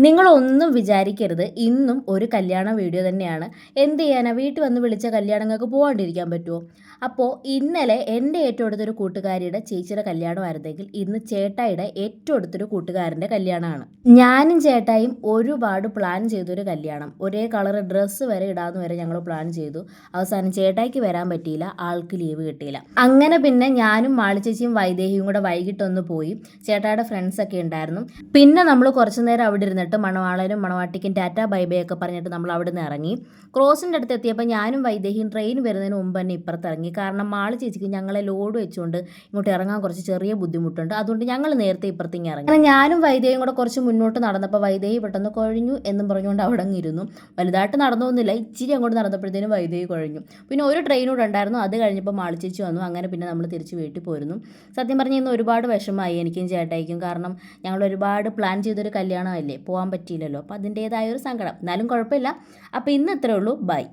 നിങ്ങളൊന്നും വിചാരിക്കരുത്, ഇന്നും ഒരു കല്യാണ വീഡിയോ തന്നെയാണ്. എന്ത് ചെയ്യാനാ, വീട്ടിൽ വന്ന് വിളിച്ച കല്യാണങ്ങൾക്ക് പോകാണ്ടിരിക്കാൻ പറ്റുമോ? അപ്പോൾ ഇന്നലെ എൻ്റെ ഏറ്റവും അടുത്തൊരു കൂട്ടുകാരിയുടെ ചേച്ചിയുടെ കല്യാണമായിരുന്നെങ്കിൽ ഇന്ന് ചേട്ടായിയുടെ ഏറ്റവും അടുത്തൊരു കൂട്ടുകാരൻ്റെ കല്യാണമാണ്. ഞാനും ചേട്ടായും ഒരുപാട് പ്ലാൻ ചെയ്തൊരു കല്യാണം. ഒരേ കളർ ഡ്രസ്സ് വരെ ഇടാമെന്ന് വരെ ഞങ്ങൾ പ്ലാൻ ചെയ്തു. അവസാനം ചേട്ടായിക്ക് വരാൻ പറ്റിയില്ല, ആൾക്ക് ലീവ് കിട്ടിയില്ല. അങ്ങനെ പിന്നെ ഞാനും മാളിച്ചേച്ചിയും വൈദേഹിയും കൂടെ വൈകിട്ടൊന്ന് പോയി. ചേട്ടായുടെ ഫ്രണ്ട്സൊക്കെ ഉണ്ടായിരുന്നു. പിന്നെ നമ്മൾ കുറച്ച് നേരം അവിടെ ഇരുന്നിട്ട് മണവാളനും മണവാട്ടിക്കും ടാറ്റ ബൈ ബൈ ഒക്കെ പറഞ്ഞിട്ട് നമ്മൾ അവിടെ നിന്ന് ഇറങ്ങി. ക്രോസിൻ്റെ അടുത്ത് എത്തിയപ്പോൾ ഞാനും വൈദേഹിയും ട്രെയിൻ വരുന്നതിന് മുമ്പ് തന്നെ ഇപ്പുറത്ത് ഇറങ്ങി. കാരണം മാളി ചേച്ചിക്ക് ഞങ്ങളെ ലോഡ് വെച്ചുകൊണ്ട് ഇങ്ങോട്ട് ഇറങ്ങാൻ കുറച്ച് ചെറിയ ബുദ്ധിമുട്ടുണ്ട്. അതുകൊണ്ട് ഞങ്ങൾ നേരത്തെ ഇപ്പുറത്തേക്ക് ഇറങ്ങി. അങ്ങനെ ഞാനും വൈദേഹിയും കൂടെ കുറച്ച് മുന്നോട്ട് നടന്നപ്പോൾ വൈദേഹി പെട്ടെന്ന് കുഴഞ്ഞു എന്നും പറഞ്ഞുകൊണ്ട് അവിടെ അങ്ങ് ഇരുന്നു. വലുതായിട്ട് നടന്നൊന്നുമില്ല, ഇച്ചിരി അങ്ങോട്ട് നടന്നപ്പോഴത്തേനും വൈദേഹി കുഴഞ്ഞു. പിന്നെ ഒരു ട്രെയിൻ കൂടെ ഉണ്ടായിരുന്നു, അത് കഴിഞ്ഞപ്പോൾ മാളി ചേച്ചി വന്നു. അങ്ങനെ പിന്നെ നമ്മൾ തിരിച്ച് വീട്ടിൽ പോയിരുന്നു. സത്യം പറഞ്ഞാൽ ഇന്ന് ഒരുപാട് വിഷമമായി എനിക്കും ചേട്ടായിക്കും. കാരണം ഞങ്ങൾ ഒരുപാട് പ്ലാൻ ചെയ്തൊരു കല്യാണമല്ലേ, പോകാൻ പറ്റിയില്ലല്ലോ. അപ്പോൾ അതിൻ്റേതായ ഒരു സങ്കടം. എന്നാലും കുഴപ്പമില്ല. അപ്പോൾ ഇന്ന് ഇത്രയേ ഉള്ളൂ. ബൈ.